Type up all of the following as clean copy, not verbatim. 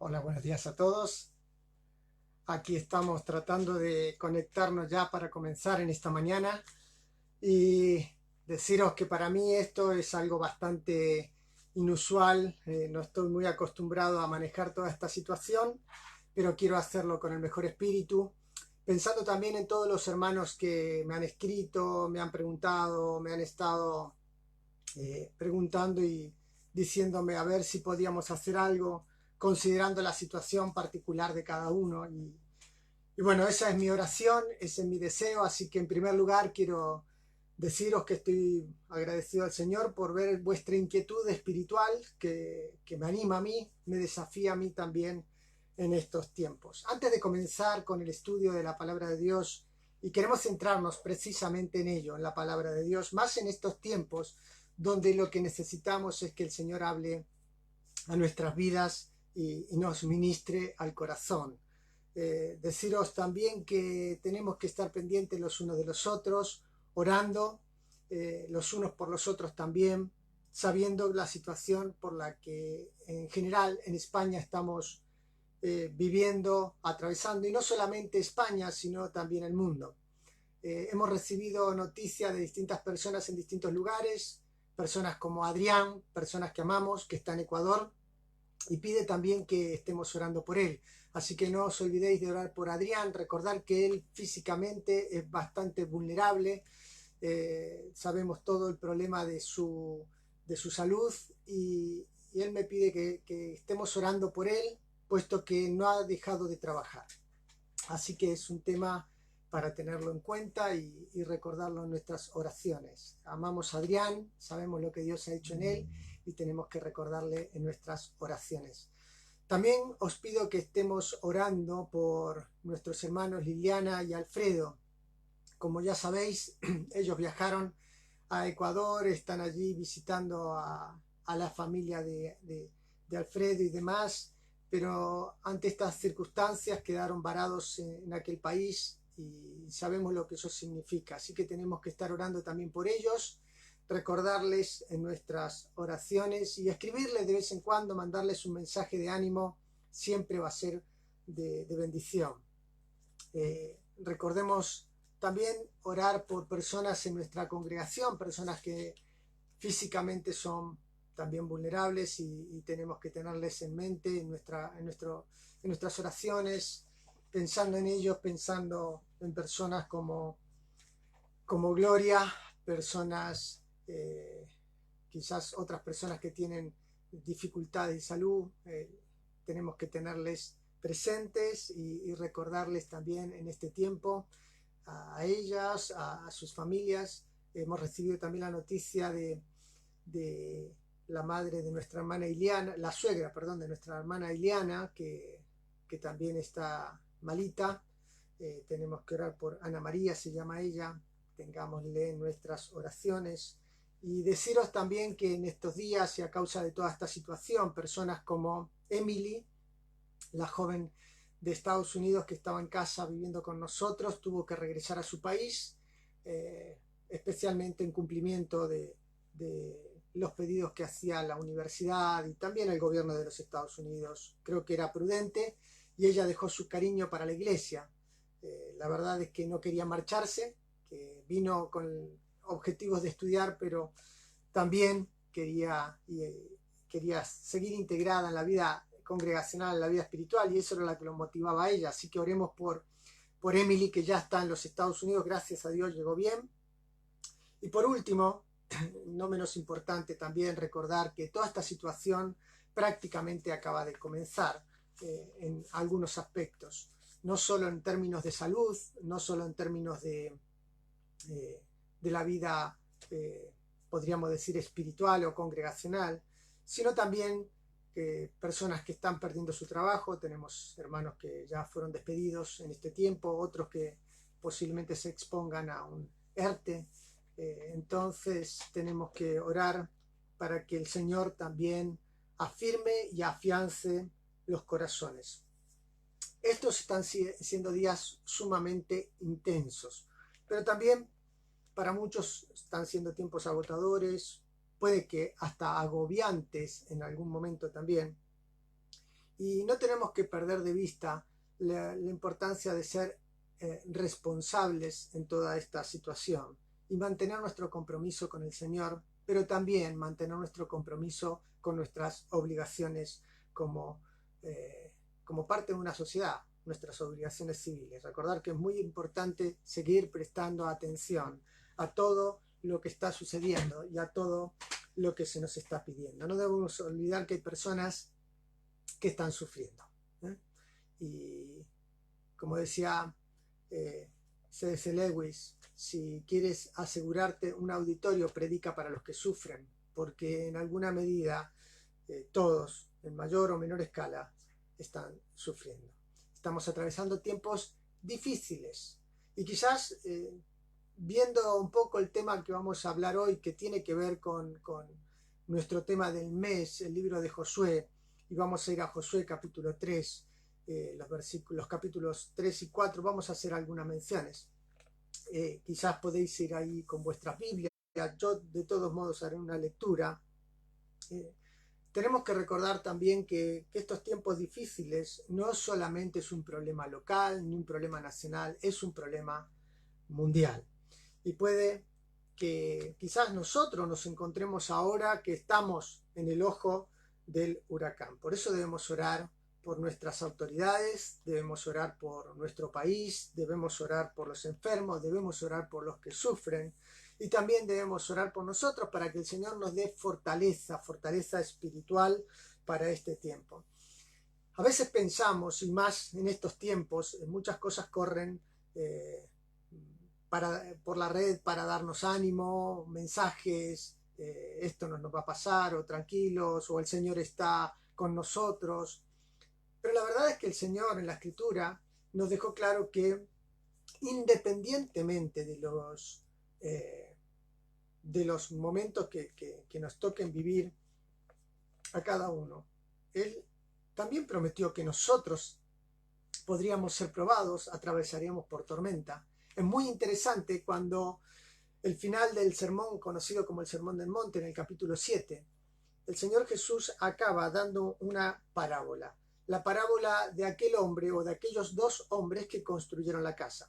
Hola, buenos días a todos. Aquí estamos tratando de conectarnos ya para comenzar en esta mañana y deciros que para mí esto es algo bastante inusual. No estoy muy acostumbrado a manejar toda esta situación, pero quiero hacerlo con el mejor espíritu, pensando también en todos los hermanos que me han escrito, me han preguntado, me han estado preguntando y diciéndome a ver si podíamos hacer algo, considerando la situación particular de cada uno. Y bueno, esa es mi oración, ese es mi deseo, así que en primer lugar quiero deciros que estoy agradecido al Señor por ver vuestra inquietud espiritual que me anima a mí, me desafía a mí también en estos tiempos. Antes de comenzar con el estudio de la palabra de Dios, y queremos centrarnos precisamente en ello, en la palabra de Dios, más en estos tiempos donde lo que necesitamos es que el Señor hable a nuestras vidas y nos ministre al corazón. Deciros también que tenemos que estar pendientes los unos de los otros, orando los unos por los otros también, sabiendo la situación por la que en general en España estamos viviendo, atravesando, y no solamente España, sino también el mundo. Hemos recibido noticias de distintas personas en distintos lugares, personas como Adrián, personas que amamos, que está en Ecuador, y pide también que estemos orando por él. Así que no os olvidéis de orar por Adrián, recordar que él físicamente es bastante vulnerable, sabemos todo el problema de su salud y él me pide que estemos orando por él, puesto que no ha dejado de trabajar. Así que es un tema para tenerlo en cuenta y recordarlo en nuestras oraciones. Amamos a Adrián, sabemos lo que Dios ha hecho en él y tenemos que recordarle en nuestras oraciones. También os pido que estemos orando por nuestros hermanos Liliana y Alfredo. Como ya sabéis, ellos viajaron a Ecuador, están allí visitando a la familia de Alfredo y demás, pero ante estas circunstancias quedaron varados en aquel país y sabemos lo que eso significa. Así que tenemos que estar orando también por ellos, recordarles en nuestras oraciones y escribirles de vez en cuando, mandarles un mensaje de ánimo, siempre va a ser de bendición. Recordemos también orar por personas en nuestra congregación, personas que físicamente son también vulnerables y tenemos que tenerles en mente en nuestras oraciones, pensando en ellos, pensando en personas como Gloria, personas, quizás otras personas que tienen dificultades de salud, tenemos que tenerles presentes y recordarles también en este tiempo a ellas, a sus familias. Hemos recibido también la noticia de la madre de nuestra hermana Iliana, la suegra, perdón, de nuestra hermana Iliana, que también está malita. Tenemos que orar por Ana María, se llama ella, tengámosle en nuestras oraciones. Y deciros también que en estos días y a causa de toda esta situación, personas como Emily, la joven de Estados Unidos que estaba en casa viviendo con nosotros, tuvo que regresar a su país, especialmente en cumplimiento de los pedidos que hacía la universidad y también el gobierno de los Estados Unidos. Creo que era prudente y ella dejó su cariño para la iglesia. La verdad es que no quería marcharse, que vino con objetivos de estudiar, pero también quería seguir integrada en la vida congregacional, en la vida espiritual, y eso era lo que lo motivaba a ella. Así que oremos por Emily, que ya está en los Estados Unidos, gracias a Dios llegó bien. Y por último, no menos importante, también recordar que toda esta situación prácticamente acaba de comenzar en algunos aspectos, no solo en términos de salud, no solo en términos de la vida, podríamos decir, espiritual o congregacional, sino también personas que están perdiendo su trabajo. Tenemos hermanos que ya fueron despedidos en este tiempo, otros que posiblemente se expongan a un ERTE. Entonces tenemos que orar para que el Señor también afirme y afiance los corazones. Estos están siendo días sumamente intensos, pero también para muchos están siendo tiempos agotadores, puede que hasta agobiantes en algún momento también. Y no tenemos que perder de vista la importancia de ser responsables en toda esta situación y mantener nuestro compromiso con el Señor, pero también mantener nuestro compromiso con nuestras obligaciones como, como parte de una sociedad, nuestras obligaciones civiles. Recordar que es muy importante seguir prestando atención a todo lo que está sucediendo y a todo lo que se nos está pidiendo. No debemos olvidar que hay personas que están sufriendo. Y como decía C.S. Lewis, si quieres asegurarte un auditorio, predica para los que sufren, porque en alguna medida todos, en mayor o menor escala, están sufriendo. Estamos atravesando tiempos difíciles y quizás viendo un poco el tema que vamos a hablar hoy, que tiene que ver con nuestro tema del mes, el libro de Josué, y vamos a ir a Josué capítulo 3, los capítulos 3 y 4, vamos a hacer algunas menciones. Quizás podéis ir ahí con vuestras Biblias, yo de todos modos haré una lectura. Tenemos que recordar también que estos tiempos difíciles no solamente es un problema local ni un problema nacional, es un problema mundial. Y puede que quizás nosotros nos encontremos ahora que estamos en el ojo del huracán. Por eso debemos orar por nuestras autoridades, debemos orar por nuestro país, debemos orar por los enfermos, debemos orar por los que sufren y también debemos orar por nosotros para que el Señor nos dé fortaleza espiritual para este tiempo. A veces pensamos, y más en estos tiempos, muchas cosas corren por la red para darnos ánimo, mensajes, esto no nos va a pasar, o tranquilos, o el Señor está con nosotros. Pero la verdad es que el Señor en la Escritura nos dejó claro que independientemente de los momentos que nos toquen vivir a cada uno, Él también prometió que nosotros podríamos ser probados, atravesaríamos por tormenta. Es muy interesante cuando el final del sermón, conocido como el Sermón del Monte, en el capítulo 7, el Señor Jesús acaba dando una parábola. La parábola de aquel hombre o de aquellos dos hombres que construyeron la casa.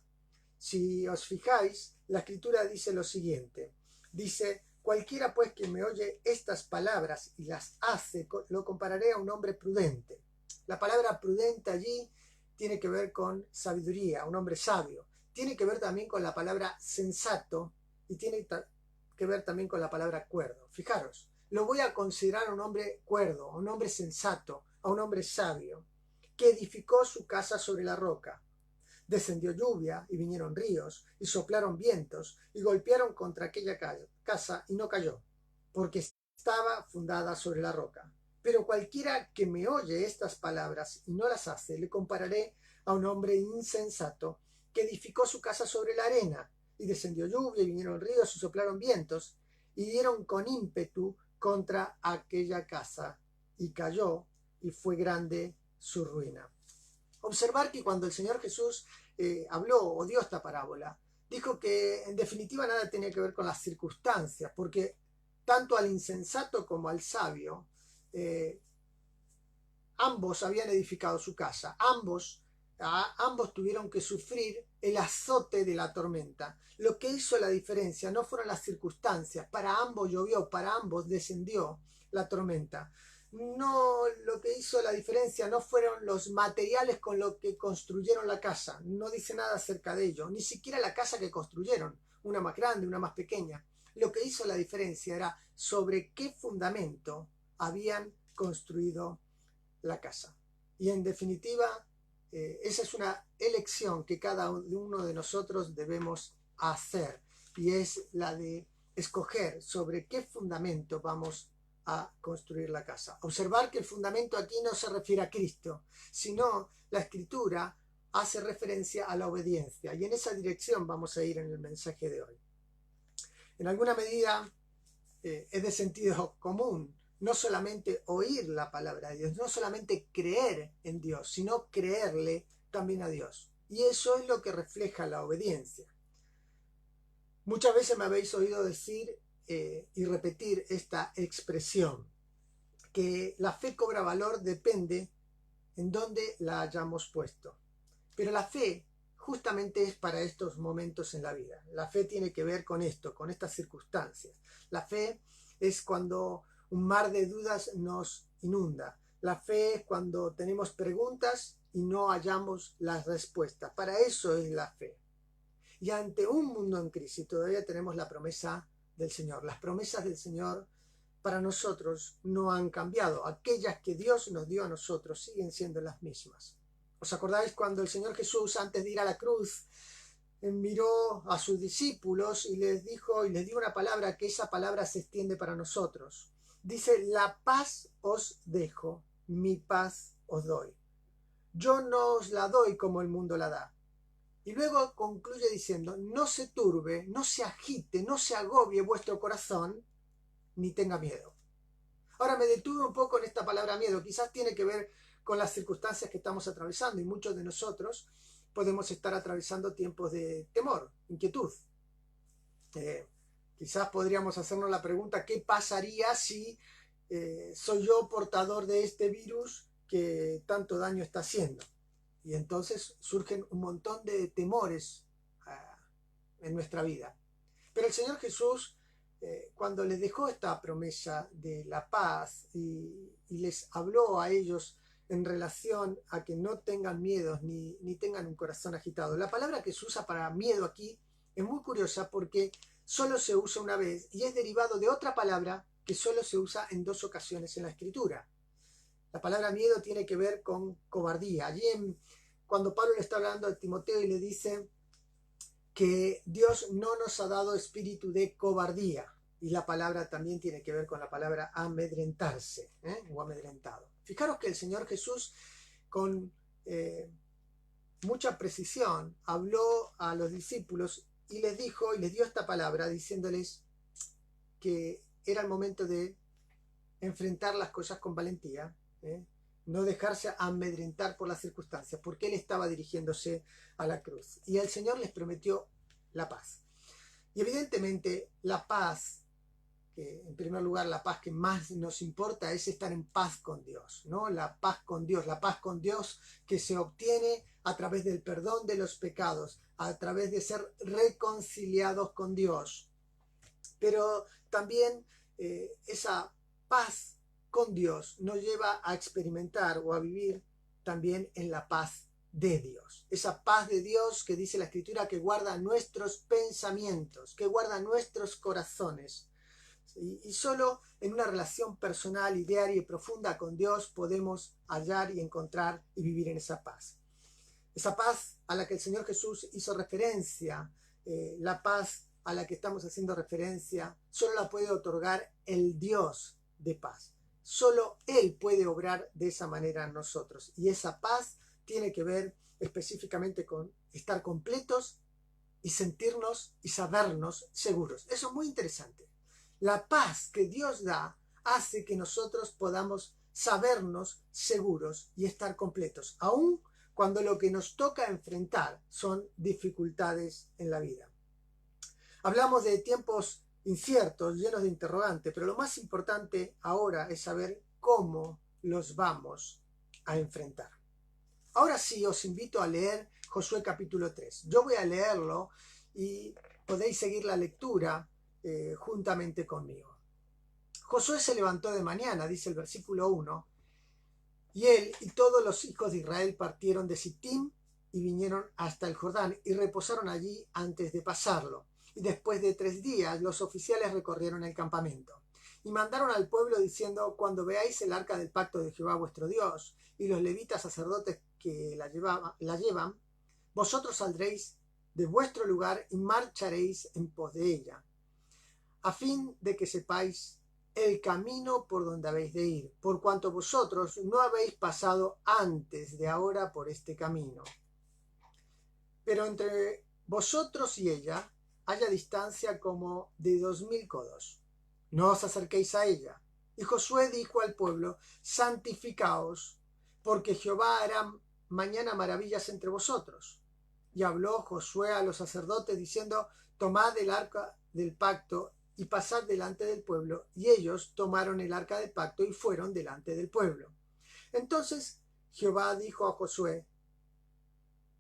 Si os fijáis, la Escritura dice lo siguiente. Dice, cualquiera pues que me oye estas palabras y las hace, lo compararé a un hombre prudente. La palabra prudente allí tiene que ver con sabiduría, un hombre sabio. Tiene que ver también con la palabra sensato y tiene que ver también con la palabra cuerdo. Fijaros, lo voy a considerar a un hombre cuerdo, a un hombre sensato, a un hombre sabio, que edificó su casa sobre la roca. Descendió lluvia y vinieron ríos y soplaron vientos y golpearon contra aquella casa y no cayó, porque estaba fundada sobre la roca. Pero cualquiera que me oye estas palabras y no las hace, le compararé a un hombre insensato que edificó su casa sobre la arena, y descendió lluvia y vinieron ríos y soplaron vientos y dieron con ímpetu contra aquella casa y cayó, y fue grande su ruina. Observar que cuando el Señor Jesús habló o dio esta parábola, dijo que en definitiva nada tenía que ver con las circunstancias, porque tanto al insensato como al sabio, ambos habían edificado su casa, ambos tuvieron que sufrir el azote de la tormenta. Lo que hizo la diferencia no fueron las circunstancias, para ambos llovió, para ambos descendió la tormenta. No, lo que hizo la diferencia no fueron los materiales con los que construyeron la casa, no dice nada acerca de ello, ni siquiera la casa que construyeron, una más grande, una más pequeña. Lo que hizo la diferencia era sobre qué fundamento habían construido la casa. Y en definitiva, esa es una elección que cada uno de nosotros debemos hacer, y es la de escoger sobre qué fundamento vamos a construir la casa. Observar que el fundamento aquí no se refiere a Cristo, sino la Escritura hace referencia a la obediencia, y en esa dirección vamos a ir en el mensaje de hoy. En alguna medida es de sentido común no solamente oír la palabra de Dios, no solamente creer en Dios, sino creerle también a Dios. Y eso es lo que refleja la obediencia. Muchas veces me habéis oído decir y repetir esta expresión, que la fe cobra valor depende en donde la hayamos puesto. Pero la fe justamente es para estos momentos en la vida. La fe tiene que ver con esto, con estas circunstancias. La fe es cuando un mar de dudas nos inunda. La fe es cuando tenemos preguntas y no hallamos las respuestas. Para eso es la fe. Y ante un mundo en crisis todavía tenemos la promesa del Señor. Las promesas del Señor para nosotros no han cambiado. Aquellas que Dios nos dio a nosotros siguen siendo las mismas. ¿Os acordáis cuando el Señor Jesús, antes de ir a la cruz, miró a sus discípulos y les dijo y les dio una palabra, que esa palabra se extiende para nosotros? Dice: la paz os dejo, mi paz os doy. Yo no os la doy como el mundo la da. Y luego concluye diciendo: no se turbe, no se agite, no se agobie vuestro corazón, ni tenga miedo. Ahora me detuve un poco en esta palabra miedo. Quizás tiene que ver con las circunstancias que estamos atravesando, y muchos de nosotros podemos estar atravesando tiempos de temor, inquietud. Quizás podríamos hacernos la pregunta: ¿qué pasaría si soy yo portador de este virus que tanto daño está haciendo? Y entonces surgen un montón de temores en nuestra vida. Pero el Señor Jesús, cuando les dejó esta promesa de la paz y les habló a ellos en relación a que no tengan miedos ni tengan un corazón agitado. La palabra que se usa para miedo aquí es muy curiosa porque solo se usa una vez y es derivado de otra palabra que solo se usa en 2 ocasiones en la Escritura. La palabra miedo tiene que ver con cobardía. Allí cuando Pablo le está hablando a Timoteo y le dice que Dios no nos ha dado espíritu de cobardía. Y la palabra también tiene que ver con la palabra amedrentarse, o amedrentado. Fijaros que el Señor Jesús, con mucha precisión, habló a los discípulos y les dijo y les dio esta palabra diciéndoles que era el momento de enfrentar las cosas con valentía, no dejarse amedrentar por las circunstancias, porque Él estaba dirigiéndose a la cruz. Y el Señor les prometió la paz. Y evidentemente la paz, en primer lugar, la paz que más nos importa es estar en paz con Dios, ¿no? La paz con Dios que se obtiene a través del perdón de los pecados, a través de ser reconciliados con Dios. Pero también esa paz con Dios nos lleva a experimentar o a vivir también en la paz de Dios. Esa paz de Dios que dice la Escritura que guarda nuestros pensamientos, que guarda nuestros corazones. Y solo en una relación personal y diaria y profunda con Dios podemos hallar y encontrar y vivir en esa paz. Esa paz a la que el Señor Jesús hizo referencia, la paz a la que estamos haciendo referencia, solo la puede otorgar el Dios de paz. Solo Él puede obrar de esa manera en nosotros. Y esa paz tiene que ver específicamente con estar completos y sentirnos y sabernos seguros. Eso es muy interesante. La paz que Dios da hace que nosotros podamos sabernos seguros y estar completos, aun cuando lo que nos toca enfrentar son dificultades en la vida. Hablamos de tiempos inciertos, llenos de interrogantes, pero lo más importante ahora es saber cómo los vamos a enfrentar. Ahora sí, os invito a leer Josué capítulo 3. Yo voy a leerlo y podéis seguir la lectura juntamente conmigo. Josué se levantó de mañana, dice el versículo 1, y él y todos los hijos de Israel partieron de Sittim y vinieron hasta el Jordán y reposaron allí antes de pasarlo. Y después de 3 días los oficiales recorrieron el campamento y mandaron al pueblo diciendo: cuando veáis el arca del pacto de Jehová vuestro Dios y los levitas sacerdotes que la llevan, vosotros saldréis de vuestro lugar y marcharéis en pos de ella, a fin de que sepáis el camino por donde habéis de ir, por cuanto vosotros no habéis pasado antes de ahora por este camino. Pero entre vosotros y ella haya distancia como de 2000 codos. No os acerquéis a ella. Y Josué dijo al pueblo: santificaos, porque Jehová hará mañana maravillas entre vosotros. Y habló Josué a los sacerdotes diciendo: tomad el arca del pacto y pasad delante del pueblo. Y ellos tomaron el arca del pacto y fueron delante del pueblo. Entonces Jehová dijo a Josué,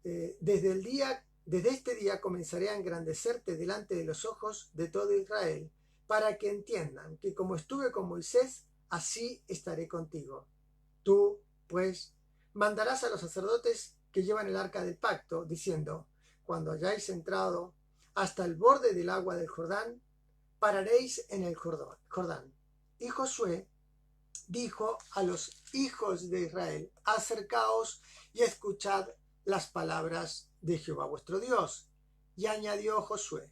desde este día comenzaré a engrandecerte delante de los ojos de todo Israel, para que entiendan que como estuve con Moisés, así estaré contigo. Tú, pues, mandarás a los sacerdotes que llevan el arca del pacto, diciendo, cuando hayáis entrado hasta el borde del agua del Jordán, pararéis en el Jordán. Y Josué dijo a los hijos de Israel, acercaos y escuchad las palabras de Jehová vuestro Dios. Y añadió Josué,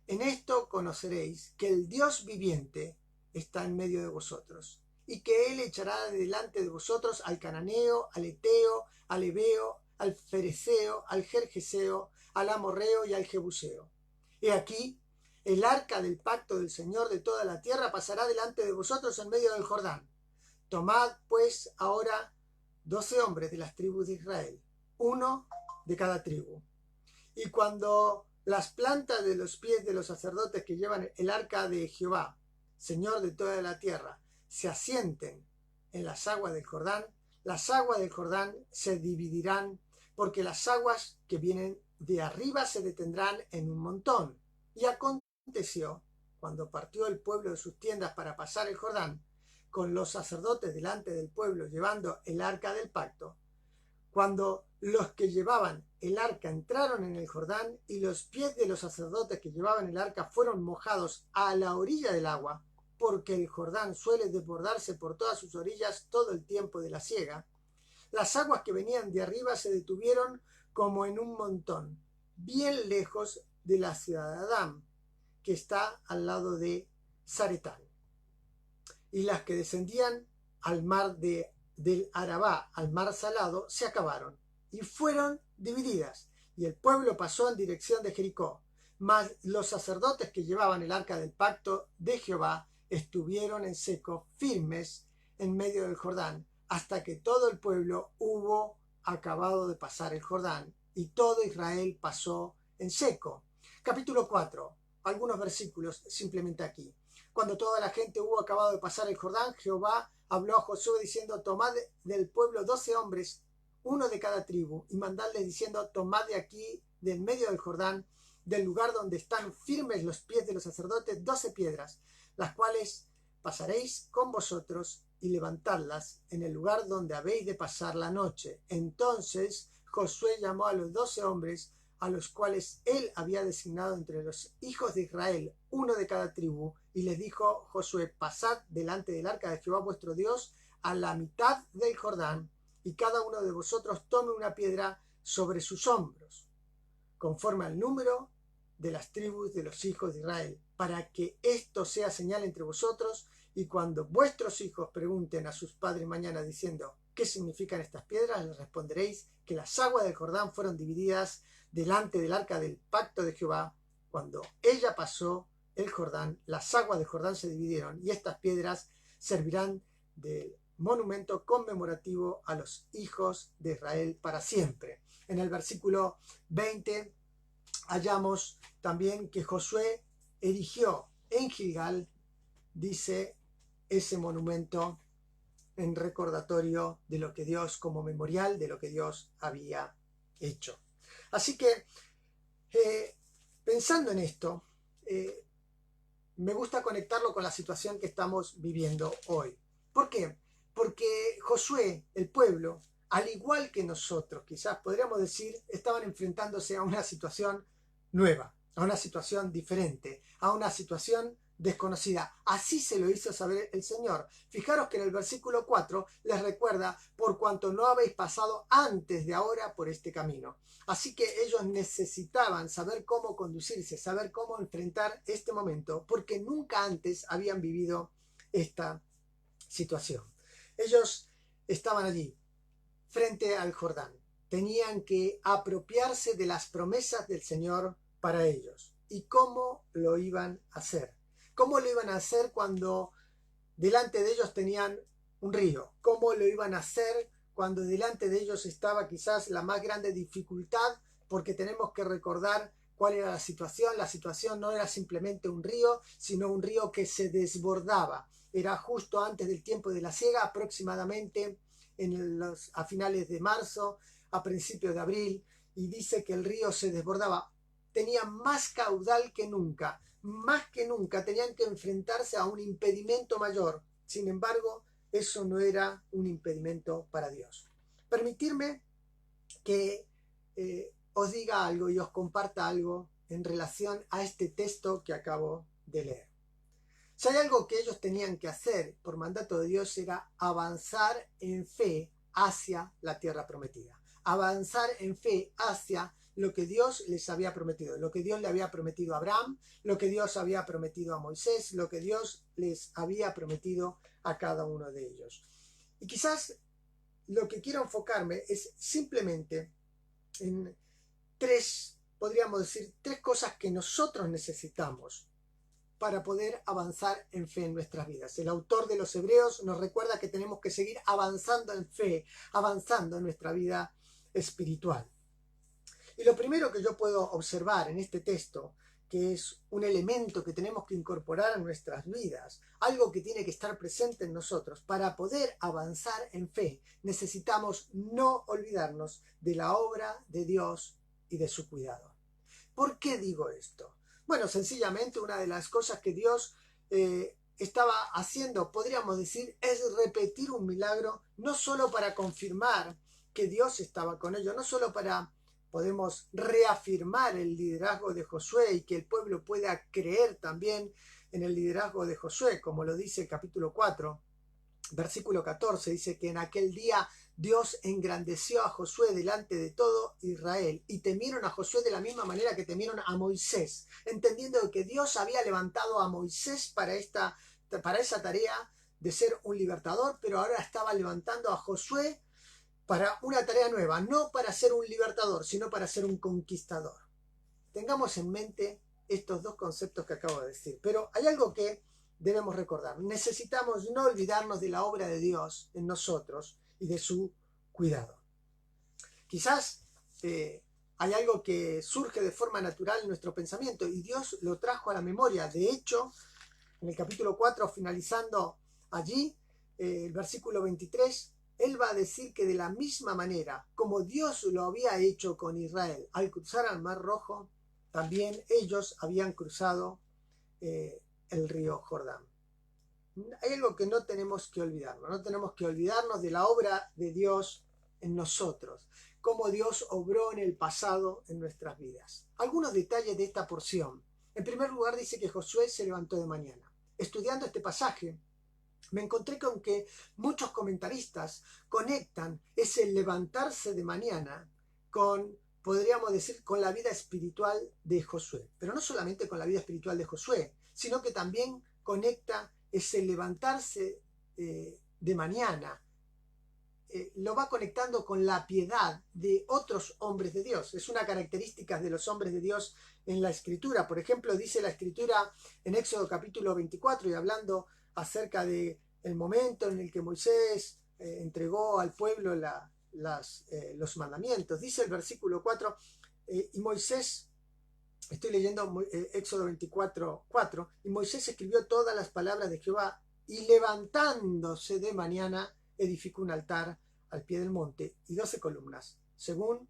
en esto conoceréis que el Dios viviente está en medio de vosotros, y que él echará de delante de vosotros al cananeo, al eteo, al heveo, al fereceo, al jerjeseo, al amorreo y al jebuseo. He aquí, el arca del pacto del Señor de toda la tierra pasará delante de vosotros en medio del Jordán. Tomad pues ahora 12 hombres de las tribus de Israel, uno de cada tribu. Y cuando las plantas de los pies de los sacerdotes que llevan el arca de Jehová, Señor de toda la tierra, se asienten en las aguas del Jordán se dividirán, porque las aguas que vienen de arriba se detendrán en un montón. Y aconteció, cuando partió el pueblo de sus tiendas para pasar el Jordán, con los sacerdotes delante del pueblo llevando el arca del pacto, cuando los que llevaban el arca entraron en el Jordán y los pies de los sacerdotes que llevaban el arca fueron mojados a la orilla del agua, porque el Jordán suele desbordarse por todas sus orillas todo el tiempo de la siega, las aguas que venían de arriba se detuvieron como en un montón, bien lejos de la ciudad de Adán, que está al lado de Zaretán. Y las que descendían al mar del Arabá, al mar salado, se acabaron y fueron divididas, y el pueblo pasó en dirección de Jericó. Mas los sacerdotes que llevaban el arca del pacto de Jehová estuvieron en seco, firmes en medio del Jordán, hasta que todo el pueblo hubo acabado de pasar el Jordán, y todo Israel pasó en seco. Capítulo 4, algunos versículos simplemente aquí. Cuando toda la gente hubo acabado de pasar el Jordán, Jehová habló a Josué diciendo, tomad del pueblo 12 hombres, uno de cada tribu, y mandadles diciendo, tomad de aquí, del medio del Jordán, del lugar donde están firmes los pies de los sacerdotes, 12 piedras, las cuales pasaréis con vosotros y levantadlas en el lugar donde habéis de pasar la noche. Entonces Josué llamó a los 12 hombres, a los cuales él había designado entre los hijos de Israel, uno de cada tribu, y les dijo Josué, pasad delante del arca de Jehová vuestro Dios a la mitad del Jordán, y cada uno de vosotros tome una piedra sobre sus hombros, conforme al número de las tribus de los hijos de Israel, para que esto sea señal entre vosotros, y cuando vuestros hijos pregunten a sus padres mañana diciendo, ¿qué significan estas piedras?, les responderéis que las aguas del Jordán fueron divididas delante del arca del pacto de Jehová. Cuando ella pasó el Jordán, las aguas del Jordán se dividieron, y estas piedras servirán de monumento conmemorativo a los hijos de Israel para siempre. En el versículo 20 hallamos también que Josué erigió en Gilgal, dice, ese monumento en recordatorio de lo que Dios, como memorial de lo que Dios había hecho. Así que, pensando en esto, me gusta conectarlo con la situación que estamos viviendo hoy. ¿Por qué? Porque Josué, el pueblo, al igual que nosotros, quizás podríamos decir, estaban enfrentándose a una situación nueva, a una situación diferente, a una situación desconocida. Así se lo hizo saber el Señor. Fijaros que en el versículo 4 les recuerda, por cuanto no habéis pasado antes de ahora por este camino. Así que ellos necesitaban saber cómo conducirse, saber cómo enfrentar este momento, porque nunca antes habían vivido esta situación. Ellos estaban allí, frente al Jordán. Tenían que apropiarse de las promesas del Señor para ellos. ¿Y cómo lo iban a hacer? ¿Cómo lo iban a hacer cuando delante de ellos tenían un río? ¿Cómo lo iban a hacer cuando delante de ellos estaba quizás la más grande dificultad? Porque tenemos que recordar cuál era la situación. La situación no era simplemente un río, sino un río que se desbordaba. Era justo antes del tiempo de la siega, aproximadamente a finales de marzo, a principios de abril, y dice que el río se desbordaba. Tenía más caudal que nunca, más que nunca tenían que enfrentarse a un impedimento mayor. Sin embargo, eso no era un impedimento para Dios. Permitirme que os diga algo y os comparta algo en relación a este texto que acabo de leer. Si hay algo que ellos tenían que hacer por mandato de Dios era avanzar en fe hacia la tierra prometida. Avanzar en fe hacia lo que Dios les había prometido, lo que Dios le había prometido a Abraham, lo que Dios había prometido a Moisés, lo que Dios les había prometido a cada uno de ellos. Y quizás lo que quiero enfocarme es simplemente en podríamos decir, tres cosas que nosotros necesitamos para poder avanzar en fe en nuestras vidas. El autor de los Hebreos nos recuerda que tenemos que seguir avanzando en fe, avanzando en nuestra vida espiritual. Y lo primero que yo puedo observar en este texto, que es un elemento que tenemos que incorporar a nuestras vidas, algo que tiene que estar presente en nosotros, para poder avanzar en fe, necesitamos no olvidarnos de la obra de Dios y de su cuidado. ¿Por qué digo esto? Bueno, sencillamente una de las cosas que Dios estaba haciendo, podríamos decir, es repetir un milagro, no solo para confirmar que Dios estaba con ellos, no solo para, podemos reafirmar el liderazgo de Josué y que el pueblo pueda creer también en el liderazgo de Josué, como lo dice el capítulo 4, versículo 14, dice que en aquel día Dios engrandeció a Josué delante de todo Israel y temieron a Josué de la misma manera que temieron a Moisés, entendiendo que Dios había levantado a Moisés para esa tarea de ser un libertador, pero ahora estaba levantando a Josué para una tarea nueva, no para ser un libertador, sino para ser un conquistador. Tengamos en mente estos dos conceptos que acabo de decir, pero hay algo que debemos recordar. Necesitamos no olvidarnos de la obra de Dios en nosotros y de su cuidado. Quizás hay algo que surge de forma natural en nuestro pensamiento y Dios lo trajo a la memoria. De hecho, en el capítulo 4, finalizando allí, el versículo 23, Él va a decir que de la misma manera como Dios lo había hecho con Israel al cruzar al Mar Rojo, también ellos habían cruzado el río Jordán. Hay algo que no tenemos que olvidarnos. No tenemos que olvidarnos de la obra de Dios en nosotros, cómo Dios obró en el pasado en nuestras vidas. Algunos detalles de esta porción. En primer lugar, dice que Josué se levantó de mañana. Estudiando este pasaje, me encontré con que muchos comentaristas conectan ese levantarse de mañana con, podríamos decir, con la vida espiritual de Josué. Pero no solamente con la vida espiritual de Josué, sino que también conecta ese levantarse de mañana, lo va conectando con la piedad de otros hombres de Dios. Es una característica de los hombres de Dios en la Escritura. Por ejemplo, dice la Escritura en Éxodo capítulo 24, y hablando acerca del momento en el que Moisés entregó al pueblo los mandamientos. Dice el versículo 4, y Moisés, estoy leyendo Éxodo 24, 4, y Moisés escribió todas las palabras de Jehová, y levantándose de mañana edificó un altar al pie del monte y 12 columnas, según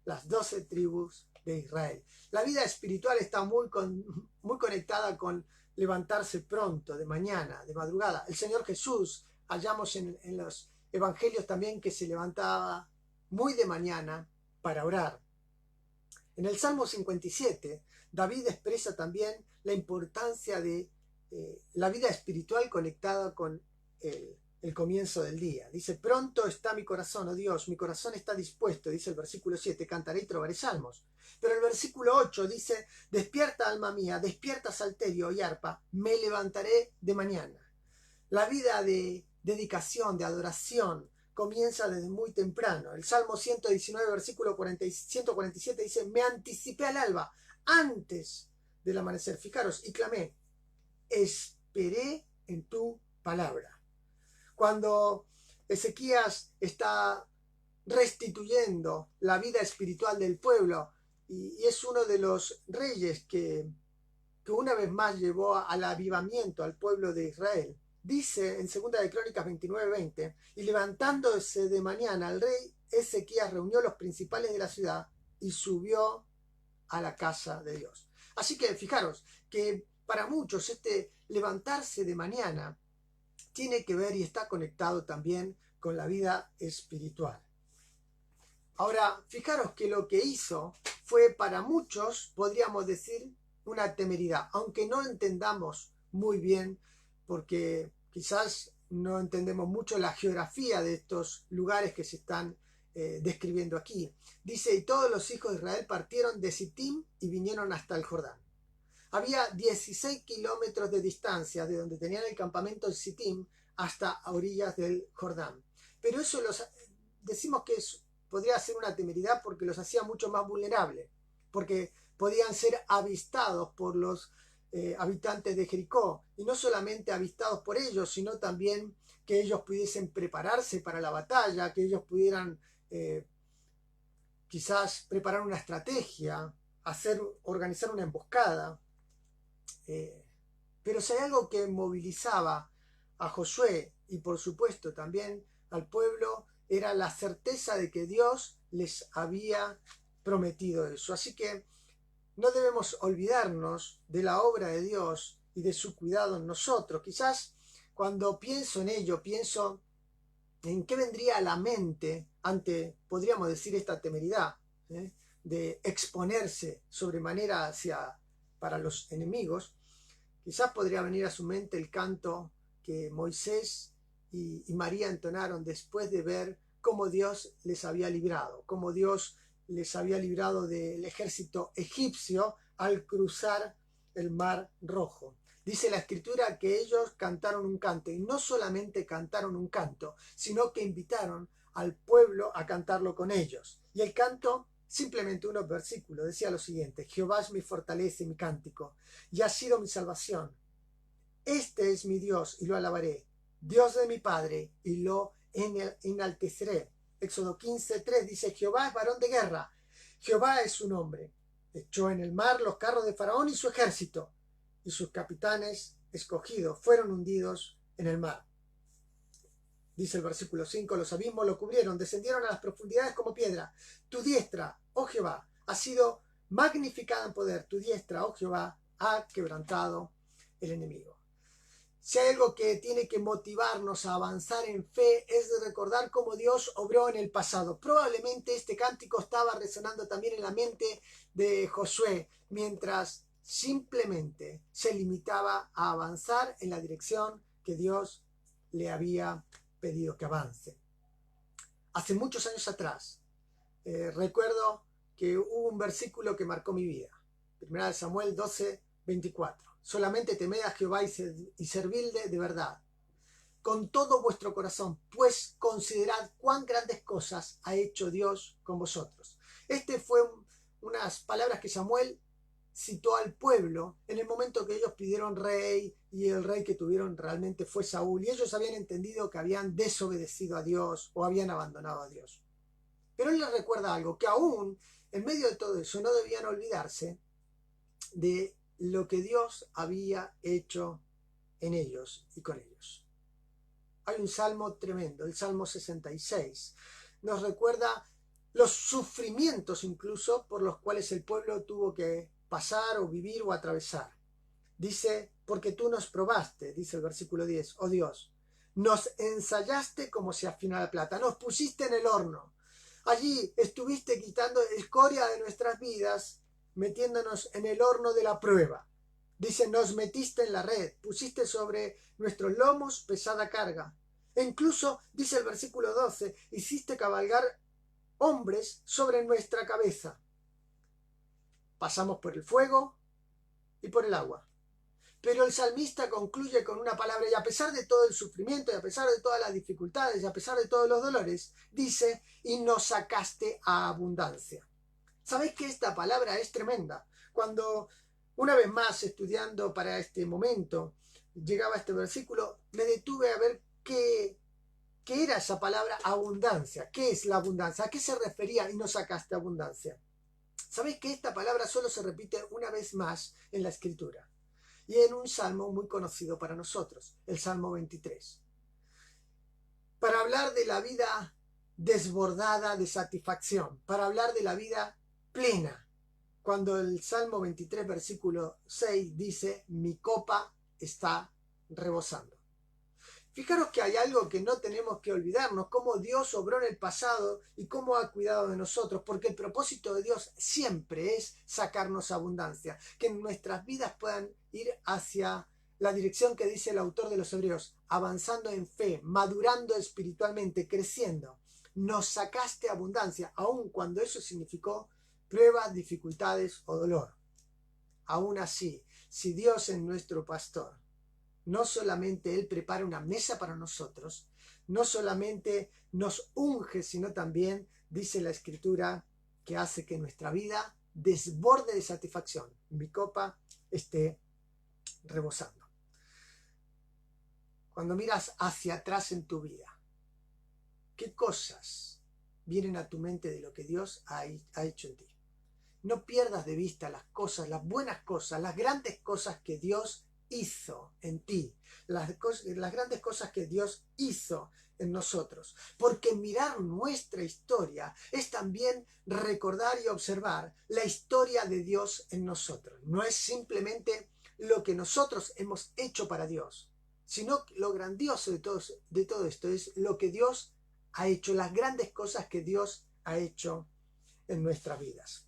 las 12 tribus de Israel. La vida espiritual está muy conectada con levantarse pronto, de mañana, de madrugada. El Señor Jesús, hallamos en los evangelios también que se levantaba muy de mañana para orar. En el Salmo 57, David expresa también la importancia de la vida espiritual conectada con el comienzo del día. Dice, pronto está mi corazón, oh Dios, mi corazón está dispuesto, dice el versículo 7, cantaré y trovaré salmos. Pero el versículo 8 dice, despierta alma mía, despierta salterio y arpa, me levantaré de mañana. La vida de dedicación, de adoración, comienza desde muy temprano. El Salmo 119, versículo 147 dice, me anticipé al alba, antes del amanecer. Fijaros, y clamé, esperé en tu palabra. Cuando Ezequías está restituyendo la vida espiritual del pueblo y es uno de los reyes que una vez más llevó al avivamiento al pueblo de Israel, Dice en 2 de Crónicas 29:20, y levantándose de mañana el rey Ezequías reunió los principales de la ciudad y subió a la casa de Dios. Así que fijaros que para muchos este levantarse de mañana tiene que ver y está conectado también con la vida espiritual. Ahora, fijaros que lo que hizo fue para muchos, podríamos decir, una temeridad, aunque no entendamos muy bien, porque quizás no entendemos mucho la geografía de estos lugares que se están describiendo aquí. Dice, y todos los hijos de Israel partieron de Sittim y vinieron hasta el Jordán. Había 16 kilómetros de distancia de donde tenían el campamento en Sittim hasta a orillas del Jordán. Pero eso decimos que podría ser una temeridad porque los hacía mucho más vulnerables, porque podían ser avistados por los habitantes de Jericó, y no solamente avistados por ellos, sino también que ellos pudiesen prepararse para la batalla, que ellos pudieran quizás preparar una estrategia, organizar una emboscada. Pero si hay algo que movilizaba a Josué y por supuesto también al pueblo, era la certeza de que Dios les había prometido eso. Así que no debemos olvidarnos de la obra de Dios y de su cuidado en nosotros. Quizás cuando pienso en ello, pienso en qué vendría a la mente ante, podríamos decir, esta temeridad de exponerse sobremanera para los enemigos. Quizás podría venir a su mente el canto que Moisés y María entonaron después de ver cómo Dios les había librado, cómo Dios les había librado del ejército egipcio al cruzar el Mar Rojo. Dice la Escritura que ellos cantaron un canto, y no solamente cantaron un canto, sino que invitaron al pueblo a cantarlo con ellos. Y el canto, simplemente unos versículos, decía lo siguiente: Jehová es mi fortaleza y mi cántico, y ha sido mi salvación. Este es mi Dios y lo alabaré, Dios de mi Padre y lo enalteceré. Éxodo 15:3 dice: Jehová es varón de guerra, Jehová es su nombre. Echó en el mar los carros de Faraón y su ejército, y sus capitanes escogidos fueron hundidos en el mar. Dice el versículo 5, los abismos lo cubrieron, descendieron a las profundidades como piedra. Tu diestra, oh Jehová, ha sido magnificada en poder, tu diestra, oh Jehová, ha quebrantado el enemigo. Si hay algo que tiene que motivarnos a avanzar en fe, es de recordar cómo Dios obró en el pasado. Probablemente este cántico estaba resonando también en la mente de Josué, mientras simplemente se limitaba a avanzar en la dirección que Dios le había pedido que avance. Hace muchos años atrás, recuerdo que hubo un versículo que marcó mi vida. 1 Samuel 12:24. Solamente temed a Jehová y servidle de verdad, con todo vuestro corazón, pues considerad cuán grandes cosas ha hecho Dios con vosotros. Este fue unas palabras que Samuel citó al pueblo en el momento que ellos pidieron rey, y el rey que tuvieron realmente fue Saúl, y ellos habían entendido que habían desobedecido a Dios o habían abandonado a Dios. Pero él les recuerda algo, que aún en medio de todo eso no debían olvidarse de lo que Dios había hecho en ellos y con ellos. Hay un salmo tremendo, el Salmo 66. Nos recuerda los sufrimientos incluso por los cuales el pueblo tuvo que pasar o vivir o atravesar. Dice, porque tú nos probaste, dice el versículo 10, oh Dios, nos ensayaste como se afina la plata, nos pusiste en el horno. Allí estuviste quitando escoria de nuestras vidas, metiéndonos en el horno de la prueba. Dice, nos metiste en la red, pusiste sobre nuestros lomos pesada carga. E incluso, dice el versículo 12, hiciste cabalgar hombres sobre nuestra cabeza. Pasamos por el fuego y por el agua. Pero el salmista concluye con una palabra, y a pesar de todo el sufrimiento, y a pesar de todas las dificultades, y a pesar de todos los dolores, dice, y nos sacaste a abundancia. ¿Sabéis que esta palabra es tremenda? Cuando una vez más estudiando para este momento llegaba este versículo, me detuve a ver qué era esa palabra abundancia. ¿Qué es la abundancia? ¿A qué se refería y nos sacaste abundancia? ¿Sabéis que esta palabra solo se repite una vez más en la Escritura? y en un salmo muy conocido para nosotros, el Salmo 23. Para hablar de la vida desbordada de satisfacción, para hablar de la vida plena, cuando el Salmo 23, versículo 6 dice, mi copa está rebosando. Fijaros que hay algo que no tenemos que olvidarnos, cómo Dios obró en el pasado y cómo ha cuidado de nosotros, porque el propósito de Dios siempre es sacarnos abundancia, que nuestras vidas puedan ir hacia la dirección que dice el autor de los Hebreos, avanzando en fe, madurando espiritualmente, creciendo. Nos sacaste abundancia, aun cuando eso significó pruebas, dificultades o dolor. Aún así, si Dios es nuestro pastor, no solamente Él prepara una mesa para nosotros, no solamente nos unge, sino también, dice la Escritura, que hace que nuestra vida desborde de satisfacción. Mi copa esté rebosando. Cuando miras hacia atrás en tu vida, ¿qué cosas vienen a tu mente de lo que Dios ha hecho en ti? No pierdas de vista las cosas, las buenas cosas, las grandes cosas que Dios hizo en ti, las grandes cosas que Dios hizo en nosotros, porque mirar nuestra historia es también recordar y observar la historia de Dios en nosotros. No es simplemente lo que nosotros hemos hecho para Dios, sino lo grandioso de todo esto es lo que Dios ha hecho, las grandes cosas que Dios ha hecho en nuestras vidas.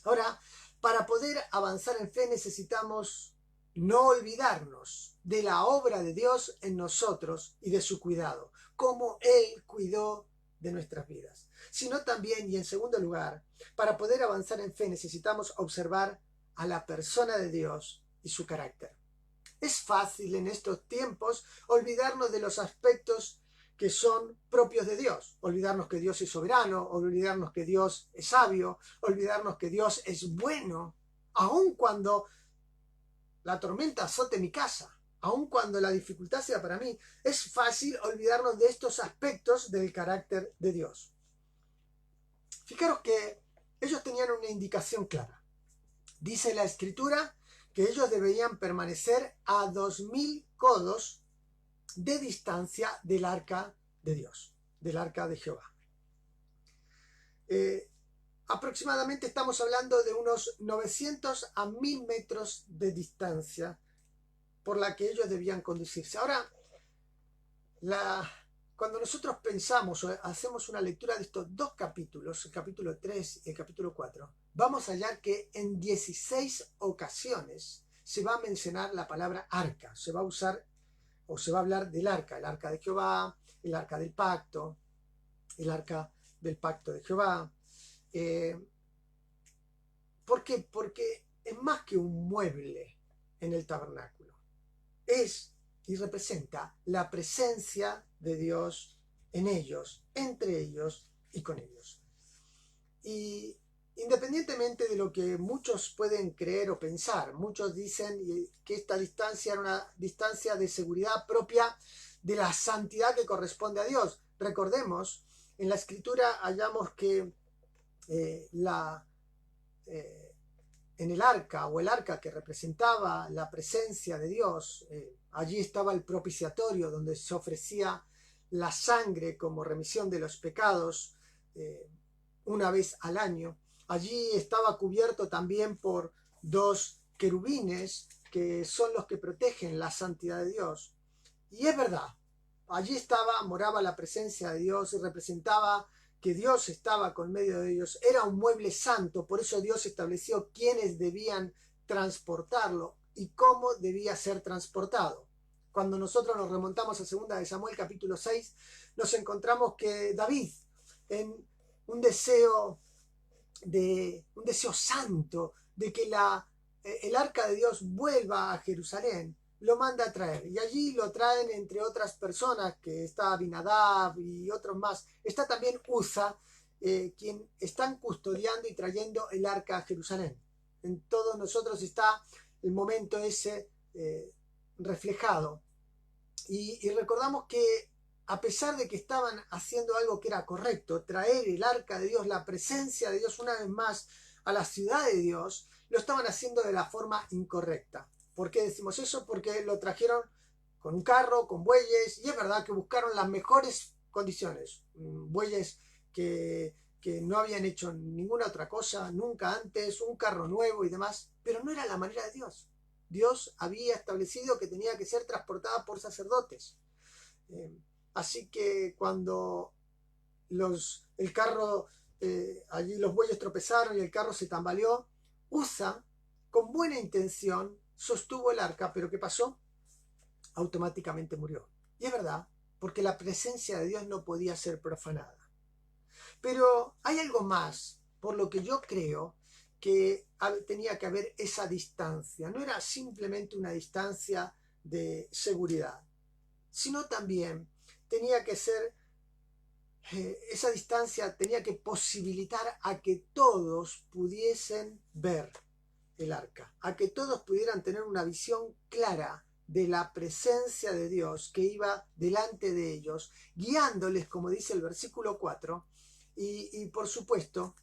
Ahora, para poder avanzar en fe necesitamos no olvidarnos de la obra de Dios en nosotros y de su cuidado, cómo Él cuidó de nuestras vidas, sino también, y en segundo lugar, para poder avanzar en fe necesitamos observar a la persona de Dios y su carácter. Es fácil en estos tiempos olvidarnos de los aspectos que son propios de Dios, olvidarnos que Dios es soberano, olvidarnos que Dios es sabio, olvidarnos que Dios es bueno, aun cuando la tormenta azote mi casa, aun cuando la dificultad sea para mí, es fácil olvidarnos de estos aspectos del carácter de Dios. Fijaros que ellos tenían una indicación clara. Dice la Escritura que ellos deberían permanecer a 2000 codos de distancia del arca de Dios, del arca de Jehová. Aproximadamente estamos hablando de unos 900 a 1000 metros de distancia por la que ellos debían conducirse. Ahora, cuando nosotros pensamos o hacemos una lectura de estos dos capítulos, el capítulo 3 y el capítulo 4, vamos a hallar que en 16 ocasiones se va a mencionar la palabra arca, se va a usar o se va a hablar del arca, el arca de Jehová, el arca del pacto, el arca del pacto de Jehová. ¿Por qué? Porque es más que un mueble en el tabernáculo. Es y representa la presencia de Dios en ellos, entre ellos y con ellos. Y independientemente de lo que muchos pueden creer o pensar, muchos dicen que esta distancia era una distancia de seguridad propia de la santidad que corresponde a Dios. Recordemos, en la Escritura hallamos que en el arca o el arca que representaba la presencia de Dios, allí estaba el propiciatorio donde se ofrecía la sangre como remisión de los pecados una vez al año. Allí estaba cubierto también por dos querubines que son los que protegen la santidad de Dios. Y es verdad, allí moraba la presencia de Dios y representaba que Dios estaba con medio de ellos. Era un mueble santo, por eso Dios estableció quiénes debían transportarlo y cómo debía ser transportado. Cuando nosotros nos remontamos a 2 de Samuel capítulo 6, nos encontramos que David, en un deseo santo de que el arca de Dios vuelva a Jerusalén, lo manda a traer, y allí lo traen entre otras personas, que está Abinadab y otros más, está también Uza, quien están custodiando y trayendo el arca a Jerusalén. En todos nosotros está el momento ese reflejado, y recordamos que a pesar de que estaban haciendo algo que era correcto, traer el arca de Dios, la presencia de Dios una vez más a la ciudad de Dios, lo estaban haciendo de la forma incorrecta. ¿Por qué decimos eso? Porque lo trajeron con un carro, con bueyes, y es verdad que buscaron las mejores condiciones. Bueyes que no habían hecho ninguna otra cosa nunca antes, un carro nuevo y demás, pero no era la manera de Dios. Dios había establecido que tenía que ser transportada por sacerdotes. Así que cuando el carro, allí los bueyes tropezaron y el carro se tambaleó, Uza, con buena intención, sostuvo el arca, pero ¿qué pasó? Automáticamente murió. Y es verdad, porque la presencia de Dios no podía ser profanada. Pero hay algo más, por lo que yo creo que tenía que haber esa distancia. No era simplemente una distancia de seguridad, sino también tenía que ser, esa distancia tenía que posibilitar a que todos pudiesen ver el arca, a que todos pudieran tener una visión clara de la presencia de Dios que iba delante de ellos, guiándoles, como dice el versículo 4, y por supuesto,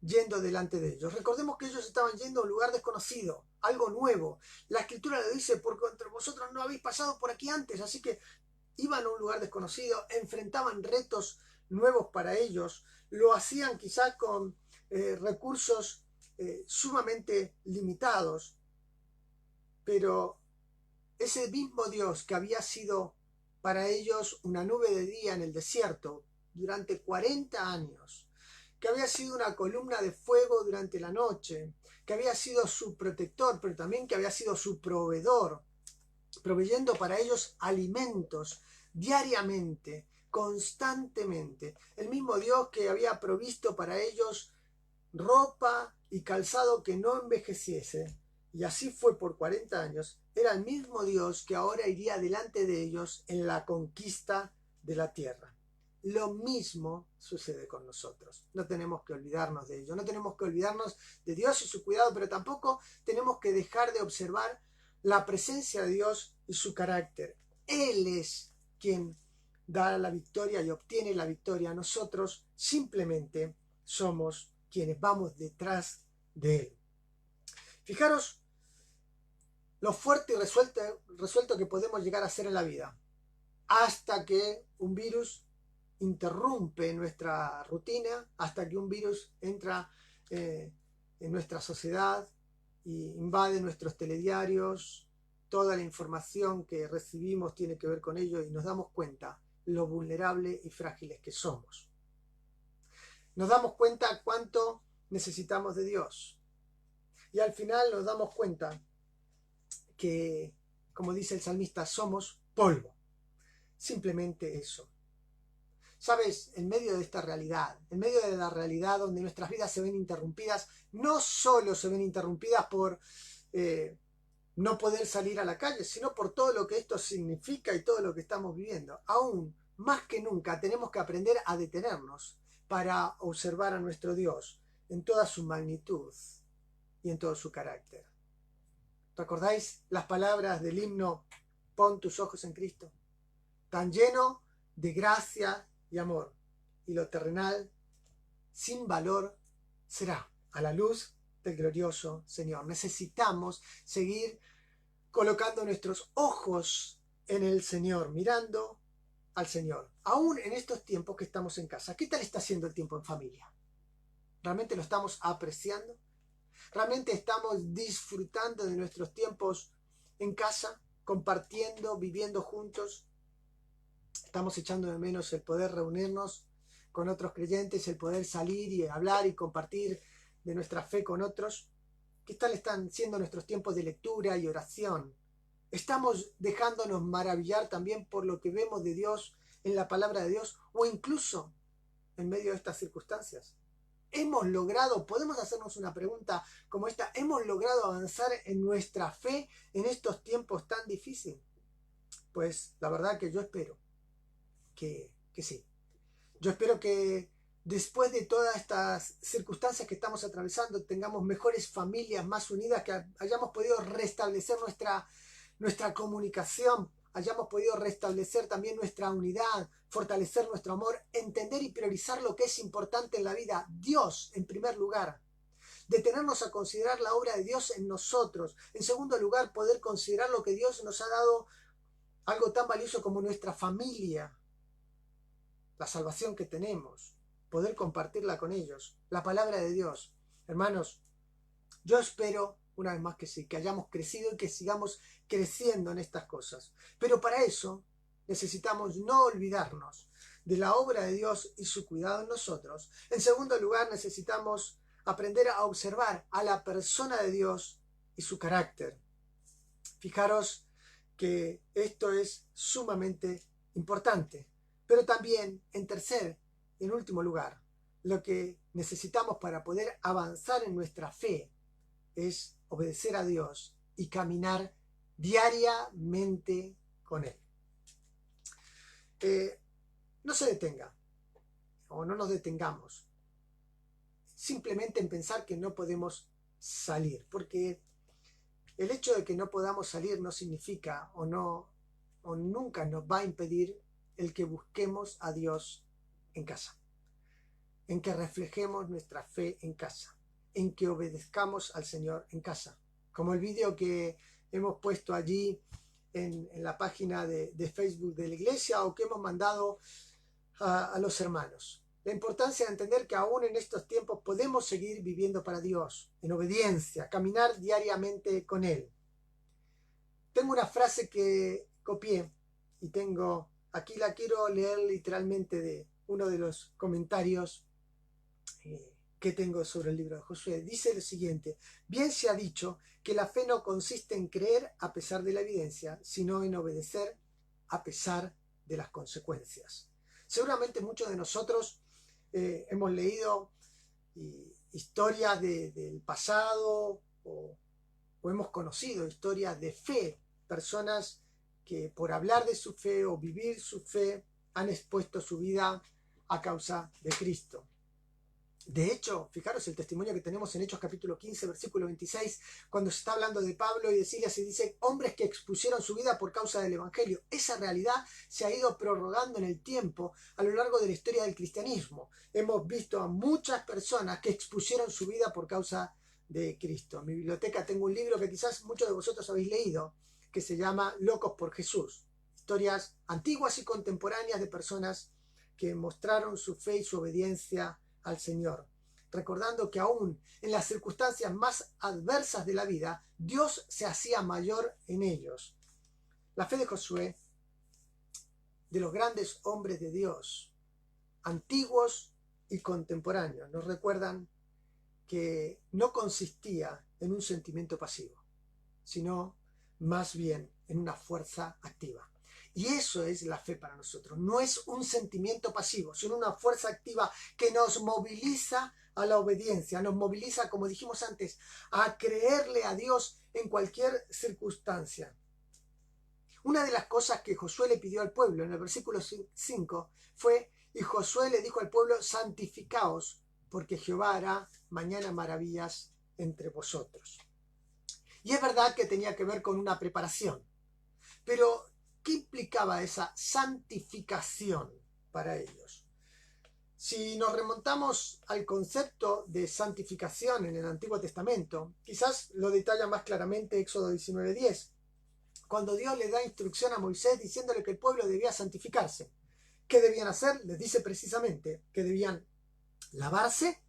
yendo delante de ellos. Recordemos que ellos estaban yendo a un lugar desconocido, algo nuevo. La Escritura le dice, porque entre vosotros no habéis pasado por aquí antes, así que iban a un lugar desconocido, enfrentaban retos nuevos para ellos, lo hacían quizás con recursos sumamente limitados, pero ese mismo Dios que había sido para ellos una nube de día en el desierto durante 40 años, que había sido una columna de fuego durante la noche, que había sido su protector, pero también que había sido su proveedor, proveyendo para ellos alimentos diariamente, constantemente. El mismo Dios que había provisto para ellos ropa y calzado que no envejeciese, y así fue por 40 años, era el mismo Dios que ahora iría delante de ellos en la conquista de la tierra. Lo mismo sucede con nosotros. No tenemos que olvidarnos de ello, no tenemos que olvidarnos de Dios y su cuidado, pero tampoco tenemos que dejar de observar la presencia de Dios y su carácter. Él es quien da la victoria y obtiene la victoria. Nosotros simplemente somos quienes vamos detrás de Él. Fijaros lo fuerte y resuelto que podemos llegar a ser en la vida, hasta que un virus interrumpe nuestra rutina, hasta que un virus entra en nuestra sociedad y invade nuestros telediarios. Toda la información que recibimos tiene que ver con ello y nos damos cuenta lo vulnerable y frágiles que somos. Nos damos cuenta cuánto necesitamos de Dios. Y al final nos damos cuenta que, como dice el salmista, somos polvo. Simplemente eso. Sabes, en medio de esta realidad, en medio de la realidad donde nuestras vidas se ven interrumpidas, no solo se ven interrumpidas por no poder salir a la calle, sino por todo lo que esto significa y todo lo que estamos viviendo. Aún más que nunca tenemos que aprender a detenernos para observar a nuestro Dios en toda su magnitud y en todo su carácter. ¿Recordáis las palabras del himno Pon tus ojos en Cristo? Tan lleno de gracia y amor, y lo terrenal sin valor será a la luz del glorioso Señor. Necesitamos seguir colocando nuestros ojos en el Señor, mirando al Señor. Aún en estos tiempos que estamos en casa, ¿qué tal está siendo el tiempo en familia? ¿Realmente lo estamos apreciando? ¿Realmente estamos disfrutando de nuestros tiempos en casa, compartiendo, viviendo juntos? Estamos echando de menos el poder reunirnos con otros creyentes, el poder salir y hablar y compartir de nuestra fe con otros. ¿Qué tal están siendo nuestros tiempos de lectura y oración? ¿Estamos dejándonos maravillar también por lo que vemos de Dios en la palabra de Dios o incluso en medio de estas circunstancias? ¿Hemos logrado, podemos hacernos una pregunta como esta, hemos logrado avanzar en nuestra fe en estos tiempos tan difíciles? Pues la verdad que yo espero que sí. Yo espero que después de todas estas circunstancias que estamos atravesando tengamos mejores familias, más unidas, que hayamos podido restablecer nuestra comunicación, hayamos podido restablecer también nuestra unidad, fortalecer nuestro amor, entender y priorizar lo que es importante en la vida. Dios en primer lugar. detenernos a considerar la obra de Dios en nosotros. En segundo lugar, poder considerar lo que Dios nos ha dado, algo tan valioso como nuestra familia, la salvación que tenemos, poder compartirla con ellos, la palabra de Dios. Hermanos, yo espero, una vez más que sí, que hayamos crecido y que sigamos creciendo en estas cosas. Pero para eso necesitamos no olvidarnos de la obra de Dios y su cuidado en nosotros. En segundo lugar, necesitamos aprender a observar a la persona de Dios y su carácter. Fijaros que esto es sumamente importante. Pero también, en tercer y en último lugar, lo que necesitamos para poder avanzar en nuestra fe es obedecer a Dios y caminar diariamente con Él. No se detenga o no nos detengamos simplemente en pensar que no podemos salir, porque el hecho de que no podamos salir no significa o nunca nos va a impedir el que busquemos a Dios en casa, en que reflejemos nuestra fe en casa, en que obedezcamos al Señor en casa, como el vídeo que hemos puesto allí en la página de Facebook de la iglesia o que hemos mandado a los hermanos. La importancia de entender que aún en estos tiempos podemos seguir viviendo para Dios, en obediencia, caminar diariamente con Él. Tengo una frase que copié y aquí la quiero leer literalmente de uno de los comentarios que tengo sobre el libro de Josué. Dice lo siguiente: bien se ha dicho que la fe no consiste en creer a pesar de la evidencia, sino en obedecer a pesar de las consecuencias. Seguramente muchos de nosotros hemos leído historias del pasado o hemos conocido historias de fe, personas que por hablar de su fe o vivir su fe han expuesto su vida a causa de Cristo. De hecho, fijaros el testimonio que tenemos en Hechos capítulo 15, versículo 26, cuando se está hablando de Pablo y de Silas, se dice hombres que expusieron su vida por causa del Evangelio. Esa realidad se ha ido prorrogando en el tiempo a lo largo de la historia del cristianismo. Hemos visto a muchas personas que expusieron su vida por causa de Cristo. En mi biblioteca tengo un libro que quizás muchos de vosotros habéis leído, que se llama Locos por Jesús. Historias antiguas y contemporáneas de personas que mostraron su fe y su obediencia al Señor, recordando que aún en las circunstancias más adversas de la vida, Dios se hacía mayor en ellos. La fe de Josué, de los grandes hombres de Dios, antiguos y contemporáneos, nos recuerdan que no consistía en un sentimiento pasivo, sino más bien en una fuerza activa. Y eso es la fe para nosotros. No es un sentimiento pasivo, sino una fuerza activa que nos moviliza a la obediencia, nos moviliza, como dijimos antes, a creerle a Dios en cualquier circunstancia. Una de las cosas que Josué le pidió al pueblo en el versículo 5 fue: y Josué le dijo al pueblo, santificaos, porque Jehová hará mañana maravillas entre vosotros. Y es verdad que tenía que ver con una preparación, pero ¿qué implicaba esa santificación para ellos? Si nos remontamos al concepto de santificación en el Antiguo Testamento, quizás lo detalla más claramente Éxodo 19:10, cuando Dios le da instrucción a Moisés diciéndole que el pueblo debía santificarse. ¿Qué debían hacer? Les dice precisamente que debían lavarse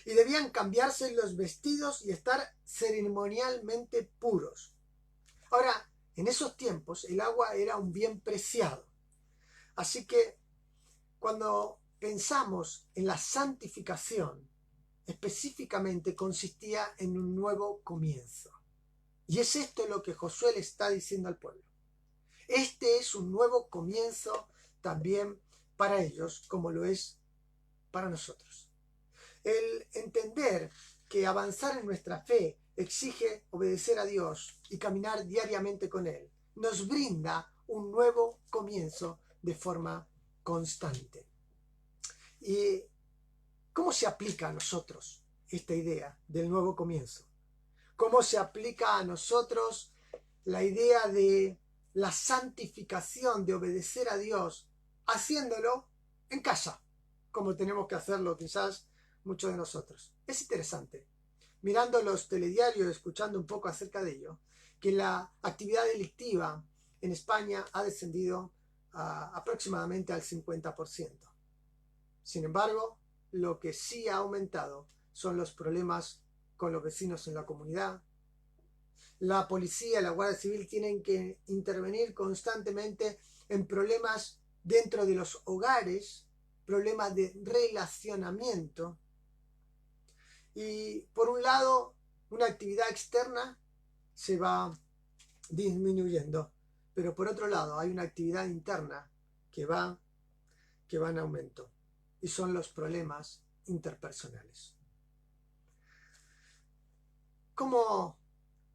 y debían cambiarse los vestidos y estar ceremonialmente puros. Ahora, en esos tiempos el agua era un bien preciado. Así que cuando pensamos en la santificación, específicamente consistía en un nuevo comienzo. Y es esto lo que Josué le está diciendo al pueblo. Este es un nuevo comienzo también para ellos, como lo es para nosotros. El entender que avanzar en nuestra fe exige obedecer a Dios y caminar diariamente con Él, nos brinda un nuevo comienzo de forma constante. ¿Y cómo se aplica a nosotros esta idea del nuevo comienzo? ¿Cómo se aplica a nosotros la idea de la santificación, de obedecer a Dios, haciéndolo en casa, como tenemos que hacerlo quizás muchos de nosotros? Es interesante. mirando los telediarios, escuchando un poco acerca de ello, que la actividad delictiva en España ha descendido aproximadamente al 50%. Sin embargo, lo que sí ha aumentado son los problemas con los vecinos en la comunidad. La policía y la Guardia Civil tienen que intervenir constantemente en problemas dentro de los hogares, problemas de relacionamiento. Y por un lado, una actividad externa se va disminuyendo, pero por otro lado hay una actividad interna que va en aumento, y son los problemas interpersonales. ¿Cómo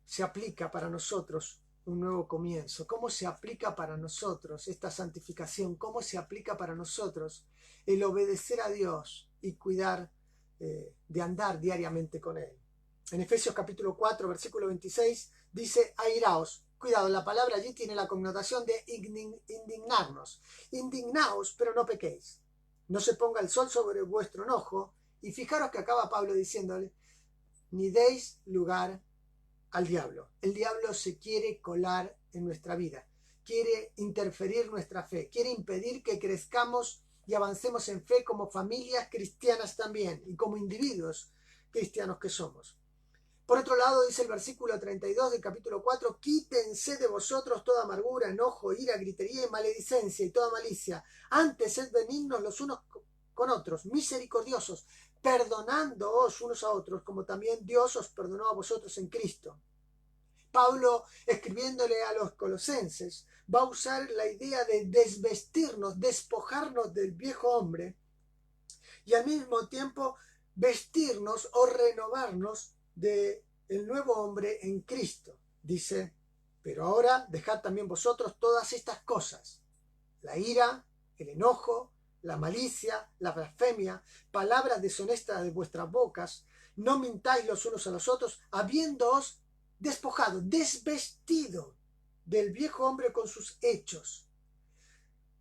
se aplica para nosotros un nuevo comienzo? ¿Cómo se aplica para nosotros esta santificación? ¿Cómo se aplica para nosotros el obedecer a Dios y cuidar de andar diariamente con Él? En Efesios capítulo 4, versículo 26, dice: airaos. Cuidado, la palabra allí tiene la connotación de indignarnos. Indignaos, pero no pequéis. No se ponga el sol sobre vuestro enojo. Y fijaros que acaba Pablo diciéndole: ni deis lugar al diablo. El diablo se quiere colar en nuestra vida, quiere interferir nuestra fe, quiere impedir que crezcamos y avancemos en fe como familias cristianas también y como individuos cristianos que somos. Por otro lado, dice el versículo 32 del capítulo 4: quítense de vosotros toda amargura, enojo, ira, gritería y maledicencia y toda malicia. Antes sed benignos los unos con otros, misericordiosos, perdonándoos unos a otros, como también Dios os perdonó a vosotros en Cristo. Pablo, escribiéndole a los colosenses, va a usar la idea de desvestirnos, despojarnos del viejo hombre y al mismo tiempo vestirnos o renovarnos del nuevo hombre en Cristo. Dice: pero ahora dejad también vosotros todas estas cosas: la ira, el enojo, la malicia, la blasfemia, palabras deshonestas de vuestras bocas. No mintáis los unos a los otros, habiéndoos despojado, desvestido del viejo hombre con sus hechos.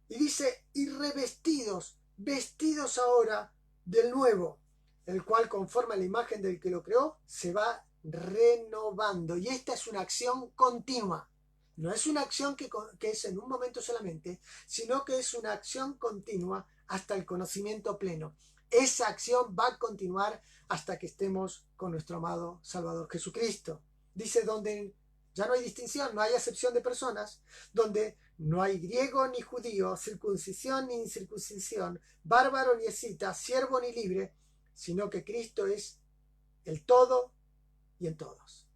Y dice: y revestidos, vestidos ahora del nuevo, el cual, conforme a la imagen del que lo creó, se va renovando. Y esta es una acción continua. No es una acción que es en un momento solamente, sino que es una acción continua hasta el conocimiento pleno. Esa acción va a continuar hasta que estemos con nuestro amado Salvador Jesucristo. Dice: donde ya no hay distinción, no hay acepción de personas, donde no hay griego ni judío, circuncisión ni incircuncisión, bárbaro ni escita, siervo ni libre, sino que Cristo es el todo y en todos.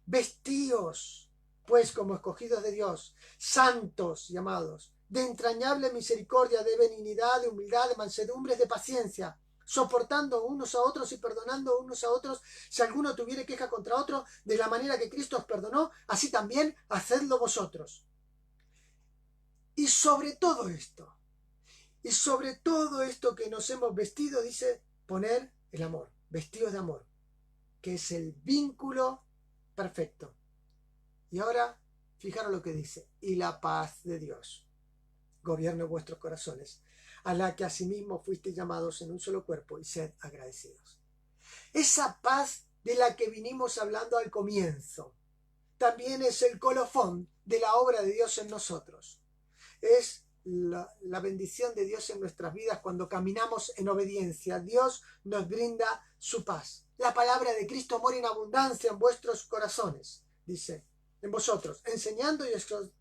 Vestíos, pues, como escogidos de Dios, santos y amados, de entrañable misericordia, de benignidad, de humildad, de mansedumbre, de paciencia, soportando unos a otros y perdonando unos a otros si alguno tuviere queja contra otro, de la manera que Cristo os perdonó, así también hacedlo vosotros. Y sobre todo esto que nos hemos vestido, dice: poner el amor, vestidos de amor, que es el vínculo perfecto. Y ahora, fijaros lo que dice: y la paz de Dios gobierne vuestros corazones, a la que asimismo fuisteis llamados en un solo cuerpo, y sed agradecidos. Esa paz de la que vinimos hablando al comienzo también es el colofón de la obra de Dios en nosotros. Es la bendición de Dios en nuestras vidas cuando caminamos en obediencia. Dios nos brinda su paz. La palabra de Cristo mora en abundancia en vuestros corazones, dice, en vosotros, enseñando y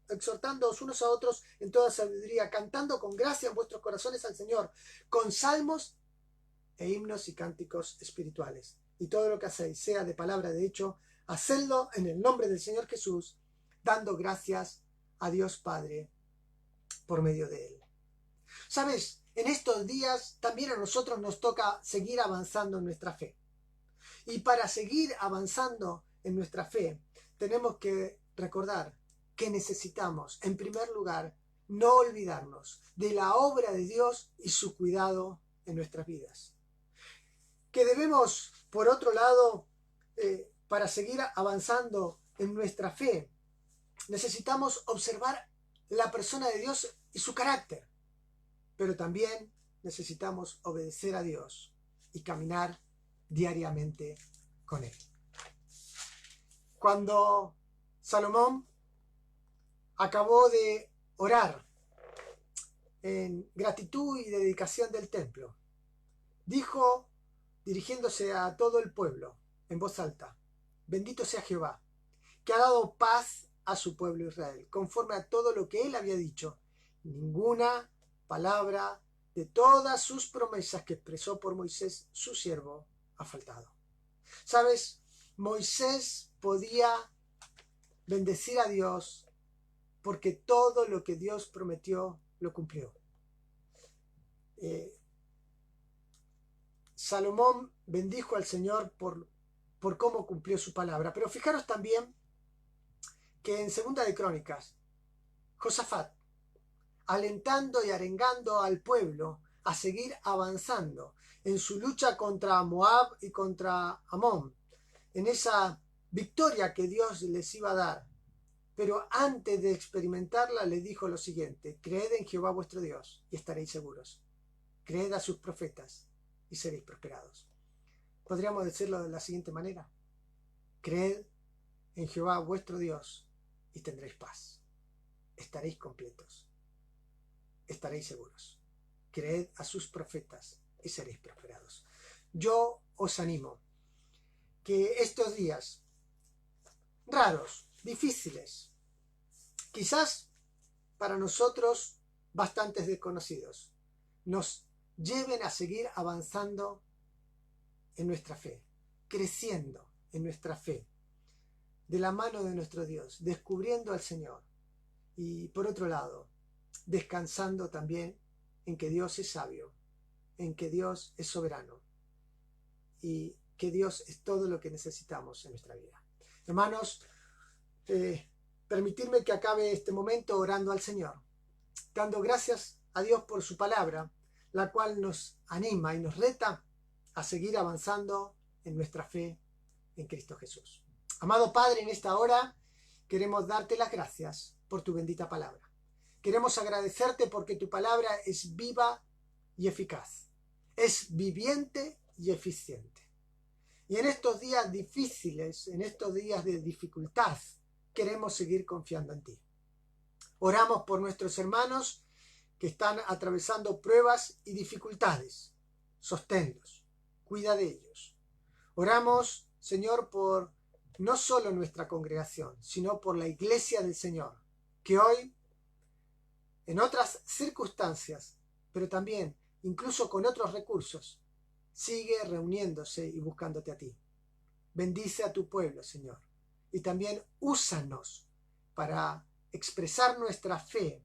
exhortándoos unos a otros en toda sabiduría, cantando con gracia en vuestros corazones al Señor, con salmos e himnos y cánticos espirituales. Y todo lo que hacéis, sea de palabra de hecho, hacedlo en el nombre del Señor Jesús, dando gracias a Dios Padre por medio de Él. ¿Sabes? En estos días también a nosotros nos toca seguir avanzando en nuestra fe. Y para seguir avanzando en nuestra fe, tenemos que recordar que necesitamos, en primer lugar, no olvidarnos de la obra de Dios y su cuidado en nuestras vidas. Que debemos, por otro lado, para seguir avanzando en nuestra fe, necesitamos observar la persona de Dios y su carácter, pero también necesitamos obedecer a Dios y caminar diariamente con él. Cuando Salomón acabó de orar en gratitud y dedicación del templo, dijo, dirigiéndose a todo el pueblo en voz alta: bendito sea Jehová, que ha dado paz a su pueblo Israel, conforme a todo lo que él había dicho. Ninguna palabra de todas sus promesas que expresó por Moisés, su siervo, ha faltado. ¿Sabes? Moisés podía bendecir a Dios porque todo lo que Dios prometió lo cumplió. Salomón bendijo al Señor por cómo cumplió su palabra. Pero fijaros también que en Segunda de Crónicas, Josafat, alentando y arengando al pueblo a seguir avanzando en su lucha contra Moab y contra Amón, en esa victoria que Dios les iba a dar. Pero antes de experimentarla le dijo lo siguiente: creed en Jehová vuestro Dios y estaréis seguros. Creed a sus profetas y seréis prosperados. Podríamos decirlo de la siguiente manera: creed en Jehová vuestro Dios y tendréis paz. Estaréis completos. Estaréis seguros. Creed a sus profetas y seréis prosperados. Yo os animo que estos días raros, difíciles, quizás para nosotros bastante desconocidos, nos lleven a seguir avanzando en nuestra fe, creciendo en nuestra fe, de la mano de nuestro Dios, descubriendo al Señor y, por otro lado, descansando también en que Dios es sabio, en que Dios es soberano y que Dios es todo lo que necesitamos en nuestra vida. Hermanos, permitidme que acabe este momento orando al Señor, dando gracias a Dios por su palabra, la cual nos anima y nos reta a seguir avanzando en nuestra fe en Cristo Jesús. Amado Padre, en esta hora queremos darte las gracias por tu bendita palabra. Queremos agradecerte porque tu palabra es viva y eficaz, es viviente y eficiente. Y en estos días difíciles, en estos días de dificultad, queremos seguir confiando en ti. Oramos por nuestros hermanos que están atravesando pruebas y dificultades. Sosténlos, cuida de ellos. Oramos, Señor, por no solo nuestra congregación, sino por la iglesia del Señor, que hoy, en otras circunstancias, pero también incluso con otros recursos, sigue reuniéndose y buscándote a ti. Bendice a tu pueblo, Señor, y también úsanos para expresar nuestra fe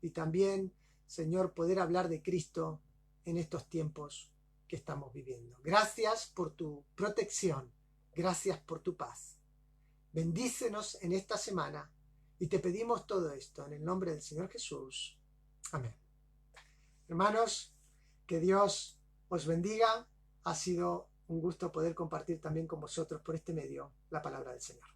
y también, Señor, poder hablar de Cristo en estos tiempos que estamos viviendo. Gracias por tu protección, gracias por tu paz. Bendícenos en esta semana y te pedimos todo esto en el nombre del Señor Jesús. Amén. Hermanos, que Dios os bendiga. Ha sido un gusto poder compartir también con vosotros por este medio la palabra del Señor.